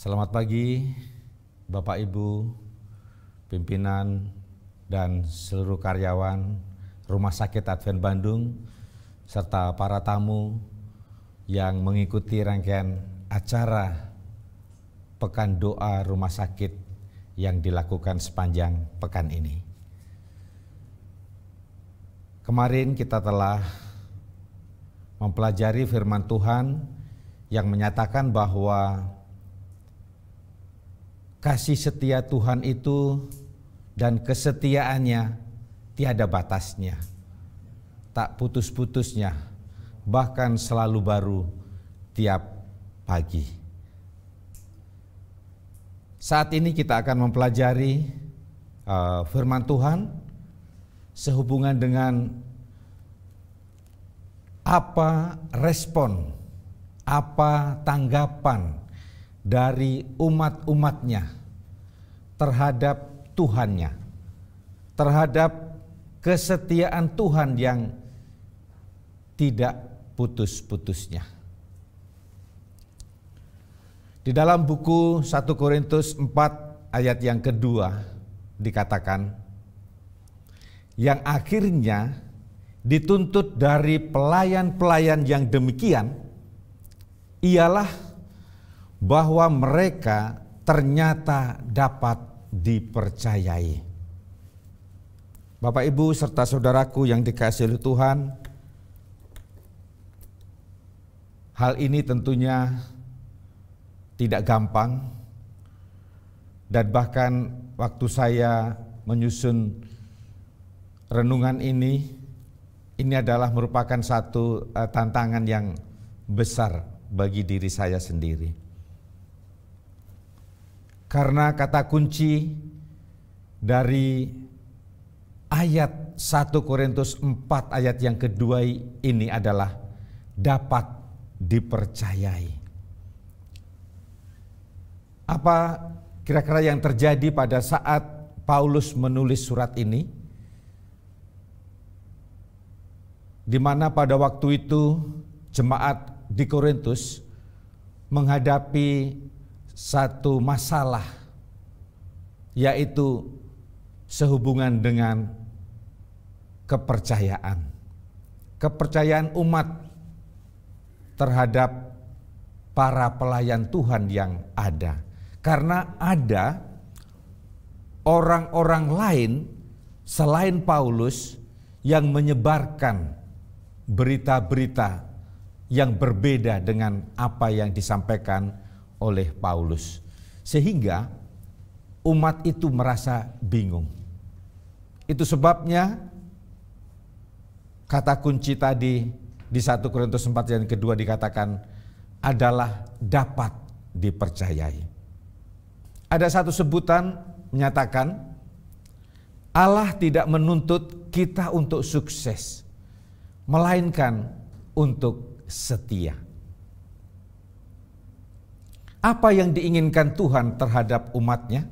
Selamat pagi Bapak Ibu, pimpinan dan seluruh karyawan Rumah Sakit Advent Bandung serta para tamu yang mengikuti rangkaian acara Pekan Doa Rumah Sakit yang dilakukan sepanjang pekan ini. Kemarin kita telah mempelajari firman Tuhan yang menyatakan bahwa kasih setia Tuhan itu dan kesetiaannya tiada batasnya, tak putus-putusnya, bahkan selalu baru tiap pagi. Saat ini kita akan mempelajari firman Tuhan sehubungan dengan apa respon, apa tanggapan dari umat-umatnya terhadap Tuhannya, terhadap kesetiaan Tuhan yang tidak putus-putusnya. Di dalam buku 1 Korintus 4 ayat yang kedua dikatakan, yang akhirnya dituntut dari pelayan-pelayan yang demikian ialah bahwa mereka ternyata dapat dipercayai. Bapak, Ibu, serta saudaraku yang dikasihi oleh Tuhan, hal ini tentunya tidak gampang, dan bahkan waktu saya menyusun renungan ini adalah merupakan satu tantangan yang besar bagi diri saya sendiri. Karena kata kunci dari ayat 1 Korintus 4 ayat yang kedua ini adalah dapat dipercayai. Apa kira-kira yang terjadi pada saat Paulus menulis surat ini? Di mana pada waktu itu jemaat di Korintus menghadapi satu masalah, yaitu sehubungan dengan kepercayaan umat terhadap para pelayan Tuhan yang ada. Karena ada orang-orang lain selain Paulus yang menyebarkan berita-berita yang berbeda dengan apa yang disampaikan oleh Paulus, sehingga umat itu merasa bingung. Itu sebabnya kata kunci tadi di 1 Korintus 4 yang kedua dikatakan adalah dapat dipercayai. Ada satu sebutan menyatakan Allah tidak menuntut kita untuk sukses, melainkan untuk setia. Apa yang diinginkan Tuhan terhadap umatnya?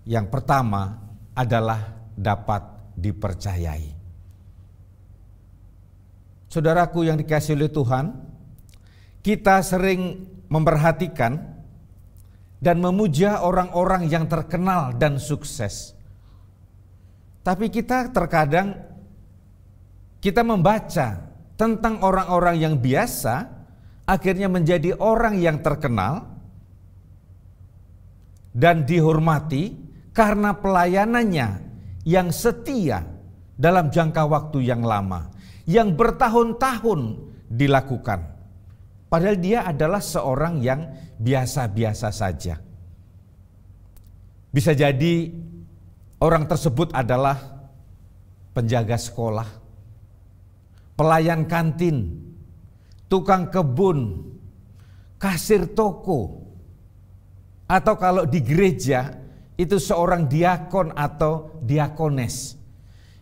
Yang pertama adalah dapat dipercayai. Saudaraku yang dikasihi oleh Tuhan, kita sering memperhatikan dan memuja orang-orang yang terkenal dan sukses. Tapi kita terkadang kita membaca tentang orang-orang yang biasa akhirnya menjadi orang yang terkenal dan dihormati karena pelayanannya yang setia dalam jangka waktu yang lama, yang bertahun-tahun dilakukan. Padahal dia adalah seorang yang biasa-biasa saja. Bisa jadi orang tersebut adalah penjaga sekolah, pelayan kantin, tukang kebun, kasir toko, atau kalau di gereja itu seorang diakon atau diakones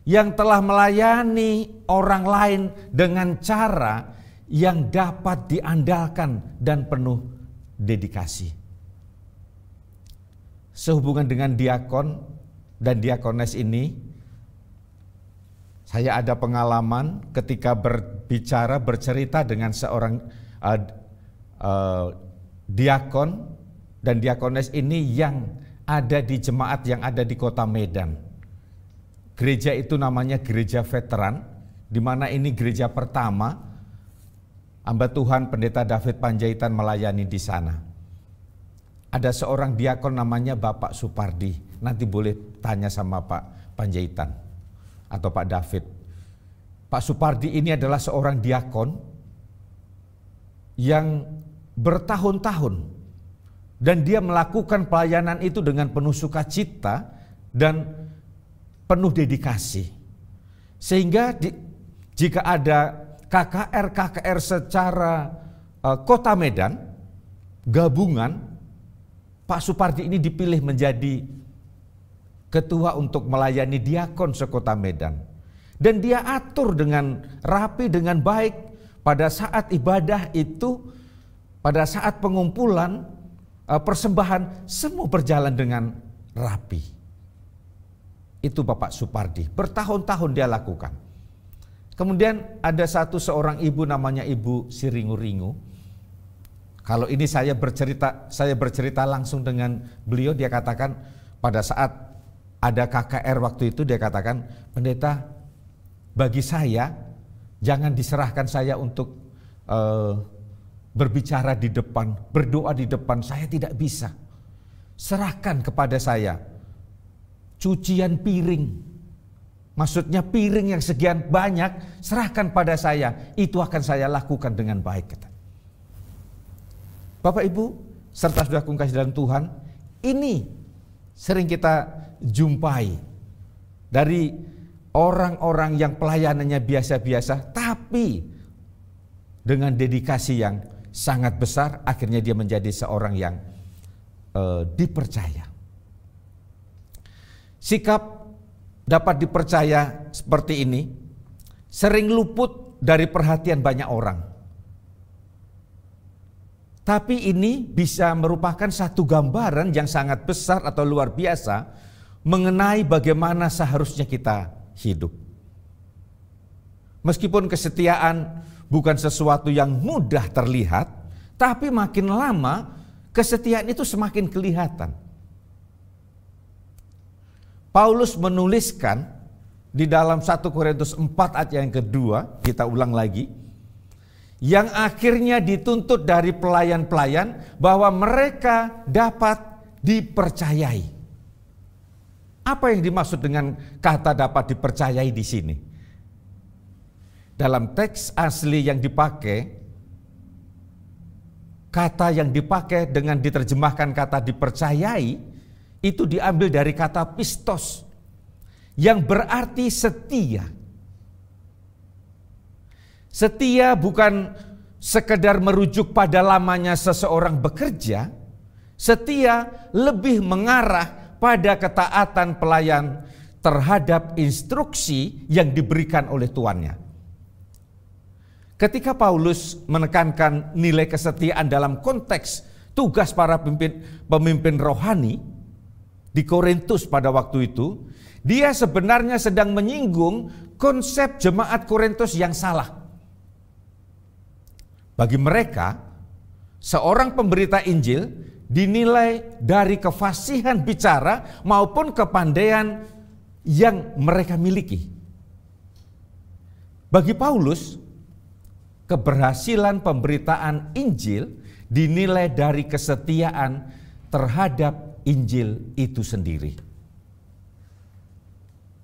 yang telah melayani orang lain dengan cara yang dapat diandalkan dan penuh dedikasi. Sehubungan dengan diakon dan diakones ini, saya ada pengalaman ketika bercerita dengan seorang diakon dan diakones ini yang ada di jemaat yang ada di kota Medan. Gereja itu namanya gereja veteran, di mana ini gereja pertama hamba Tuhan Pendeta David Panjaitan melayani di sana. Ada seorang diakon namanya Bapak Supardi. Nanti boleh tanya sama Pak Panjaitan atau Pak David. Pak Supardi ini adalah seorang diakon yang bertahun-tahun dan dia melakukan pelayanan itu dengan penuh sukacita dan penuh dedikasi. Sehingga jika ada KKR secara kota Medan, gabungan, Pak Supardi ini dipilih menjadi ketua untuk melayani diakon sekota Medan. Dan dia atur dengan rapi, dengan baik pada saat ibadah itu, pada saat pengumpulan, persembahan, semua berjalan dengan rapi. Itu Bapak Supardi, bertahun-tahun dia lakukan. Kemudian ada seorang ibu namanya Ibu Siringu-Ringu. Kalau ini saya bercerita langsung dengan beliau, dia katakan pada saat ada KKR waktu itu, dia katakan, pendeta, bagi saya jangan diserahkan saya untuk berbicara di depan, berdoa di depan, saya tidak bisa. Serahkan kepada saya cucian piring, maksudnya piring yang sekian banyak, serahkan pada saya, itu akan saya lakukan dengan baik. Bapak Ibu serta saudaraku kasih dalam Tuhan, ini sering kita jumpai dari orang-orang yang pelayanannya biasa-biasa, tapi dengan dedikasi yang sangat besar, akhirnya dia menjadi seorang yang dipercaya. Sikap dapat dipercaya seperti ini sering luput dari perhatian banyak orang. Tapi ini bisa merupakan satu gambaran yang sangat besar atau luar biasa mengenai bagaimana seharusnya kita hidup. Meskipun kesetiaan bukan sesuatu yang mudah terlihat, tapi makin lama kesetiaan itu semakin kelihatan. Paulus menuliskan di dalam 1 Korintus 4 ayat yang kedua, kita ulang lagi, yang akhirnya dituntut dari pelayan-pelayan bahwa mereka dapat dipercayai. Apa yang dimaksud dengan kata dapat dipercayai di sini? Dalam teks asli yang dipakai, kata yang dipakai dengan diterjemahkan kata dipercayai itu diambil dari kata pistos yang berarti setia. Setia bukan sekedar merujuk pada lamanya seseorang bekerja, setia lebih mengarah pada ketaatan pelayan terhadap instruksi yang diberikan oleh tuannya. Ketika Paulus menekankan nilai kesetiaan dalam konteks tugas para pemimpin rohani di Korintus pada waktu itu, dia sebenarnya sedang menyinggung konsep jemaat Korintus yang salah. Bagi mereka, seorang pemberita Injil dinilai dari kefasihan bicara maupun kepandaian yang mereka miliki. Bagi Paulus, keberhasilan pemberitaan Injil dinilai dari kesetiaan terhadap Injil itu sendiri.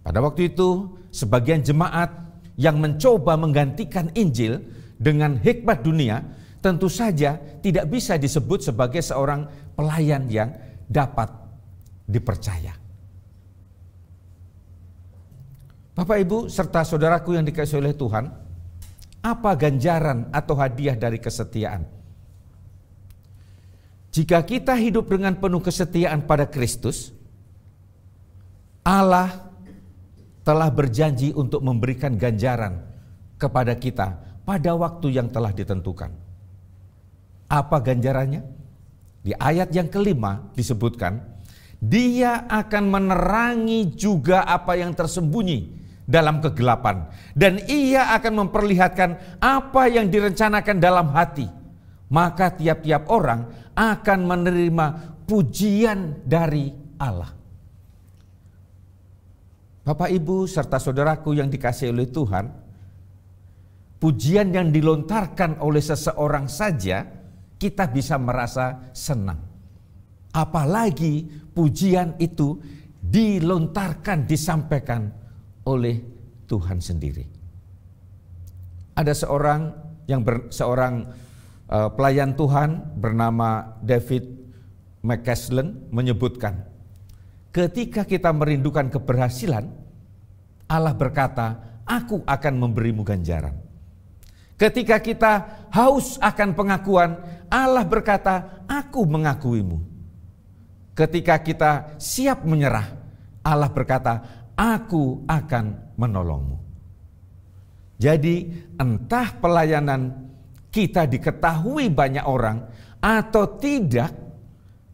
Pada waktu itu, sebagian jemaat yang mencoba menggantikan Injil dengan hikmat dunia tentu saja tidak bisa disebut sebagai seorang pelayan yang dapat dipercaya. Bapak Ibu serta saudaraku yang dikasihi oleh Tuhan, apa ganjaran atau hadiah dari kesetiaan? Jika kita hidup dengan penuh kesetiaan pada Kristus, Allah telah berjanji untuk memberikan ganjaran kepada kita pada waktu yang telah ditentukan. Apa ganjarannya? Di ayat yang kelima disebutkan, Dia akan menerangi juga apa yang tersembunyi dalam kegelapan, dan Ia akan memperlihatkan apa yang direncanakan dalam hati maka tiap-tiap orang akan menerima pujian dari Allah. Bapak, Ibu, serta saudaraku yang dikasihi oleh Tuhan, pujian yang dilontarkan oleh seseorang saja kita bisa merasa senang. Apalagi pujian itu dilontarkan, disampaikan oleh Tuhan sendiri. Ada seorang pelayan Tuhan bernama David McCaslin menyebutkan, ketika kita merindukan keberhasilan, Allah berkata, "Aku akan memberimu ganjaran." Ketika kita haus akan pengakuan, Allah berkata, "Aku mengakuimu." Ketika kita siap menyerah, Allah berkata, "Aku akan menolongmu." Jadi entah pelayanan kita diketahui banyak orang atau tidak,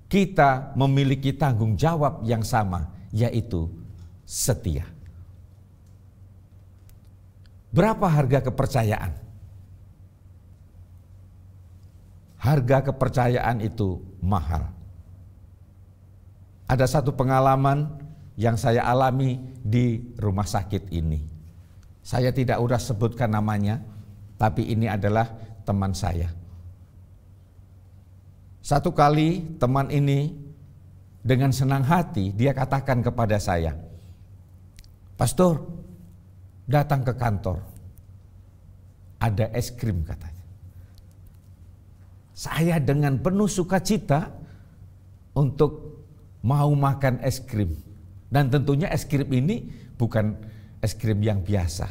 kita memiliki tanggung jawab yang sama, yaitu setia. Berapa harga kepercayaan? Harga kepercayaan itu mahal. Ada satu pengalaman yang saya alami di rumah sakit ini. Saya tidak udah sebutkan namanya, tapi ini adalah teman saya. Satu kali teman ini dengan senang hati dia katakan kepada saya, "Pastor, datang ke kantor, ada es krim," katanya. Saya dengan penuh sukacita untuk mau makan es krim. Dan tentunya es krim ini bukan es krim yang biasa.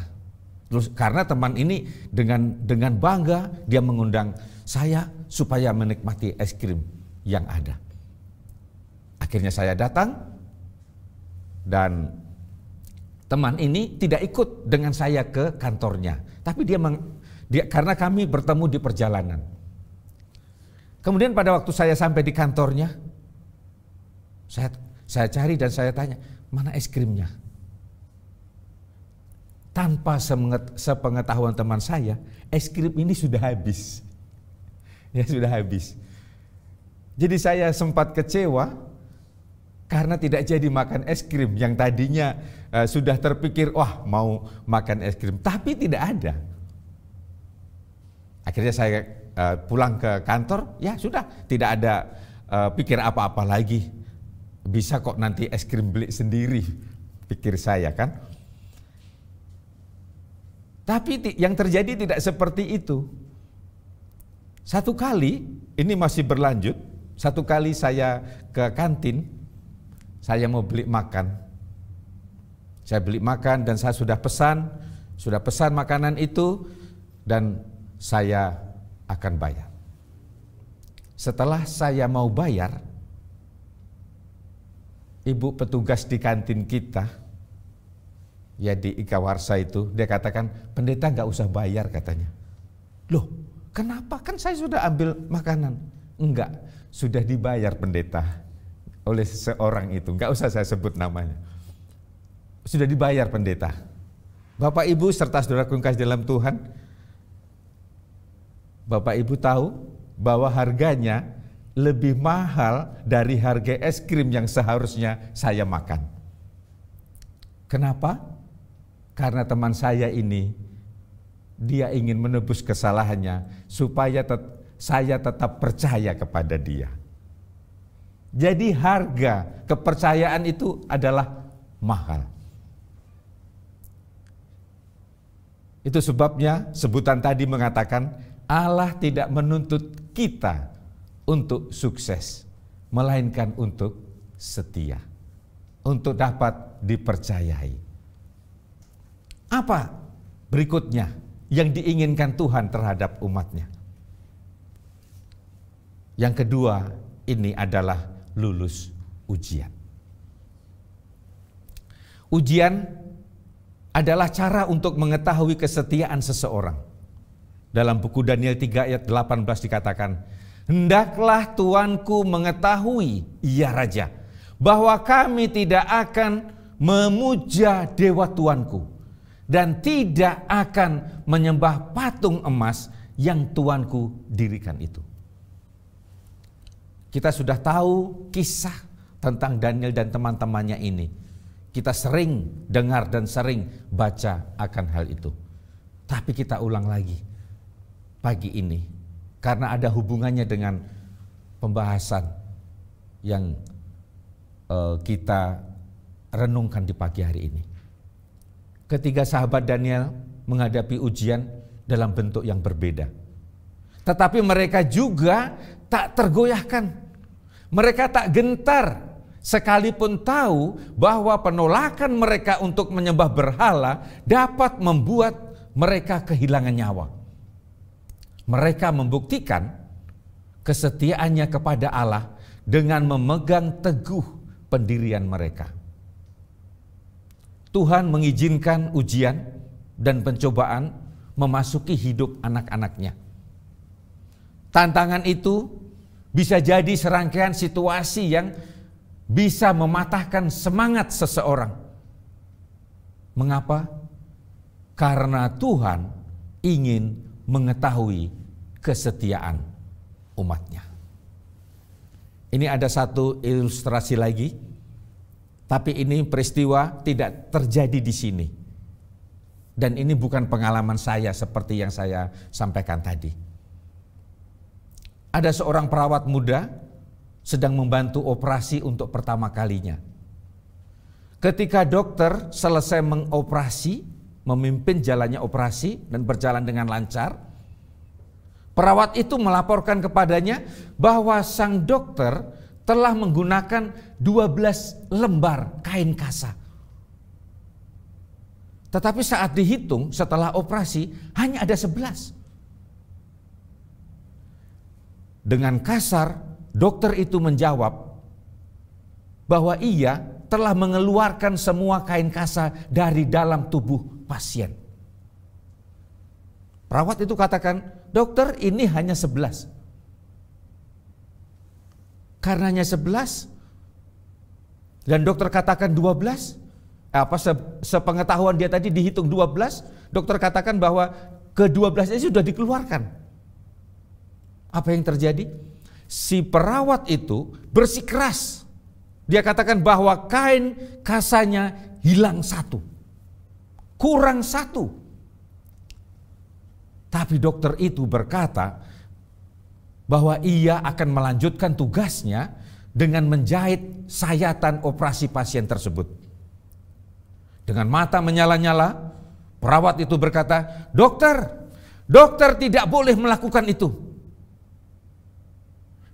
Terus karena teman ini dengan bangga dia mengundang saya supaya menikmati es krim yang ada. Akhirnya saya datang dan teman ini tidak ikut dengan saya ke kantornya, tapi dia karena kami bertemu di perjalanan. Kemudian pada waktu saya sampai di kantornya, saya cari dan saya tanya, "Mana es krimnya?" Tanpa sepengetahuan teman saya, es krim ini sudah habis. Ya, sudah habis. Jadi saya sempat kecewa karena tidak jadi makan es krim yang tadinya sudah terpikir, wah mau makan es krim, tapi tidak ada. Akhirnya saya pulang ke kantor, ya sudah tidak ada pikir apa-apa lagi. Bisa kok nanti es krim beli sendiri, pikir saya kan. Tapi yang terjadi tidak seperti itu. Satu kali, ini masih berlanjut, satu kali saya ke kantin, saya mau beli makan. Saya beli makan dan saya sudah pesan makanan itu dan saya akan bayar. Setelah saya mau bayar, ibu petugas di kantin kita, ya di Ika Warsa itu, dia katakan, "Pendeta nggak usah bayar," katanya. "Loh, kenapa? Kan saya sudah ambil makanan." "Enggak, sudah dibayar pendeta oleh seorang itu, nggak usah saya sebut namanya. Sudah dibayar pendeta." Bapak Ibu serta saudaraku yang kasih dalam Tuhan, Bapak Ibu tahu bahwa harganya lebih mahal dari harga es krim yang seharusnya saya makan. Kenapa? Karena teman saya ini, dia ingin menebus kesalahannya supaya saya tetap percaya kepada dia. Jadi harga kepercayaan itu adalah mahal. Itu sebabnya sebutan tadi mengatakan Allah tidak menuntut kita untuk sukses, melainkan untuk setia, untuk dapat dipercayai. Apa berikutnya yang diinginkan Tuhan terhadap umatnya? Yang kedua, ini adalah lulus ujian. Ujian adalah cara untuk mengetahui kesetiaan seseorang. Dalam buku Daniel 3 ayat 18 dikatakan, "Hendaklah tuanku mengetahui, ya raja, bahwa kami tidak akan memuja dewa tuanku dan tidak akan menyembah patung emas yang tuanku dirikan itu." Kita sudah tahu kisah tentang Daniel dan teman-temannya ini. Kita sering dengar dan sering baca akan hal itu. Tapi kita ulang lagi pagi ini, karena ada hubungannya dengan pembahasan yang kita renungkan di pagi hari ini. Ketiga sahabat Daniel menghadapi ujian dalam bentuk yang berbeda. Tetapi mereka juga tak tergoyahkan. Mereka tak gentar sekalipun tahu bahwa penolakan mereka untuk menyembah berhala dapat membuat mereka kehilangan nyawa. Mereka membuktikan kesetiaannya kepada Allah dengan memegang teguh pendirian mereka. Tuhan mengizinkan ujian dan pencobaan memasuki hidup anak-anaknya. Tantangan itu bisa jadi serangkaian situasi yang bisa mematahkan semangat seseorang. Mengapa? Karena Tuhan ingin mengetahui kesetiaan umatnya. Ini ada satu ilustrasi lagi, tapi ini peristiwa tidak terjadi di sini. Dan ini bukan pengalaman saya seperti yang saya sampaikan tadi. Ada seorang perawat muda sedang membantu operasi untuk pertama kalinya. Ketika dokter selesai mengoperasi, memimpin jalannya operasi dan berjalan dengan lancar, perawat itu melaporkan kepadanya bahwa sang dokter telah menggunakan 12 lembar kain kasa. Tetapi saat dihitung setelah operasi hanya ada 11. Dengan kasar, dokter itu menjawab bahwa ia telah mengeluarkan semua kain kasa dari dalam tubuh pasien. Perawat itu katakan, dokter ini hanya 11. Karenanya 11, dan dokter katakan 12, sepengetahuan dia tadi dihitung 12, dokter katakan bahwa ke-12 ini sudah dikeluarkan. Apa yang terjadi? Si perawat itu bersikeras. Dia katakan bahwa kain kasanya hilang 1, kurang 1. Tapi dokter itu berkata bahwa ia akan melanjutkan tugasnya dengan menjahit sayatan operasi pasien tersebut. Dengan mata menyala-nyala, perawat itu berkata, dokter tidak boleh melakukan itu.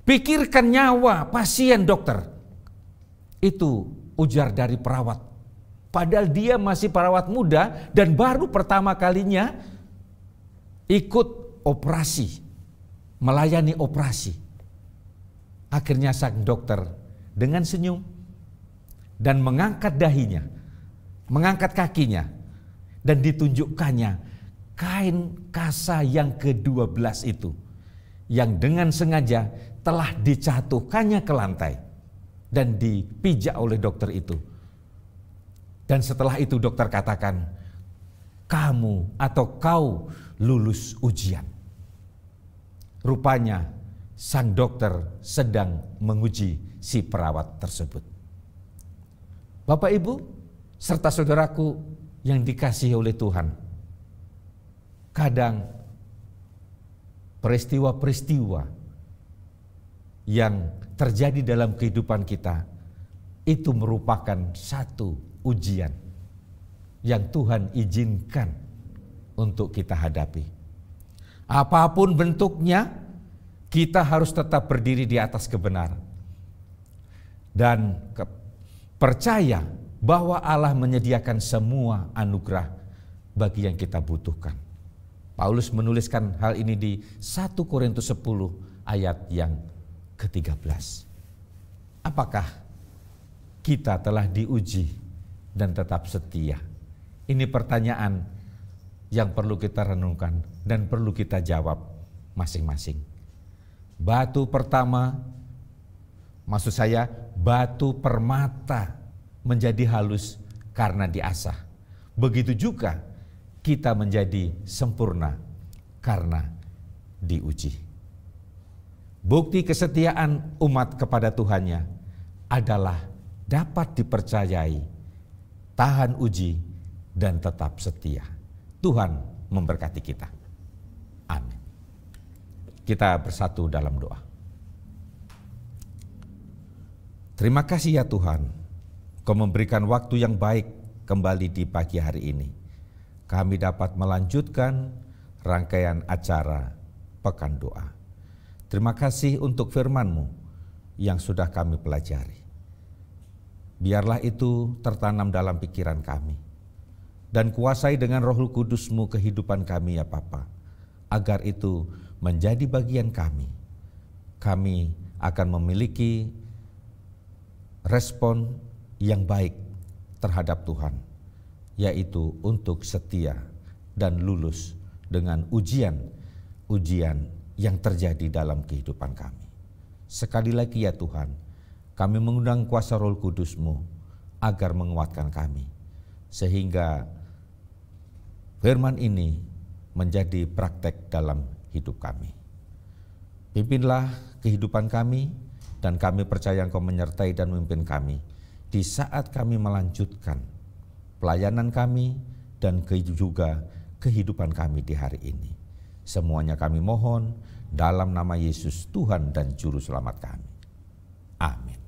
Pikirkan nyawa pasien, dokter. Itu ujar dari perawat. Padahal dia masih perawat muda dan baru pertama kalinya ikut operasi, melayani operasi. Akhirnya sang dokter dengan senyum dan mengangkat dahinya, mengangkat kakinya, dan ditunjukkannya kain kasa yang ke-12 itu, yang dengan sengaja telah dijatuhkannya ke lantai dan dipijak oleh dokter itu. Dan setelah itu dokter katakan, kamu atau kau lulus ujian. Rupanya sang dokter sedang menguji si perawat tersebut. Bapak Ibu serta saudaraku yang dikasihi oleh Tuhan, kadang peristiwa-peristiwa yang terjadi dalam kehidupan kita itu merupakan satu ujian yang Tuhan izinkan untuk kita hadapi. Apapun bentuknya, kita harus tetap berdiri di atas kebenaran dan percaya bahwa Allah menyediakan semua anugerah bagi yang kita butuhkan. Paulus menuliskan hal ini di 1 Korintus 10 ayat yang ke-13. Apakah kita telah diuji dan tetap setia? Ini pertanyaan yang perlu kita renungkan dan perlu kita jawab masing-masing. Batu pertama, maksud saya batu permata menjadi halus karena diasah. Begitu juga kita menjadi sempurna karena diuji. Bukti kesetiaan umat kepada Tuhannya adalah dapat dipercayai, tahan uji, dan tetap setia. Tuhan memberkati kita. Amin. Kita bersatu dalam doa. Terima kasih ya Tuhan, Kau memberikan waktu yang baik kembali di pagi hari ini. Kami dapat melanjutkan rangkaian acara Pekan Doa. Terima kasih untuk firman-Mu yang sudah kami pelajari. Biarlah itu tertanam dalam pikiran kami. Dan kuasai dengan Roh Kudus-Mu kehidupan kami ya Bapa, agar itu menjadi bagian kami. Kami akan memiliki respon yang baik terhadap Tuhan, yaitu untuk setia dan lulus dengan ujian-ujian yang terjadi dalam kehidupan kami. Sekali lagi ya Tuhan, kami mengundang kuasa Roh Kudus-Mu agar menguatkan kami, sehingga firman ini menjadi praktek dalam hidup kami. Pimpinlah kehidupan kami, dan kami percaya Engkau menyertai dan memimpin kami di saat kami melanjutkan pelayanan kami dan juga kehidupan kami di hari ini. Semuanya kami mohon dalam nama Yesus Tuhan dan Juru Selamat kami. Amin.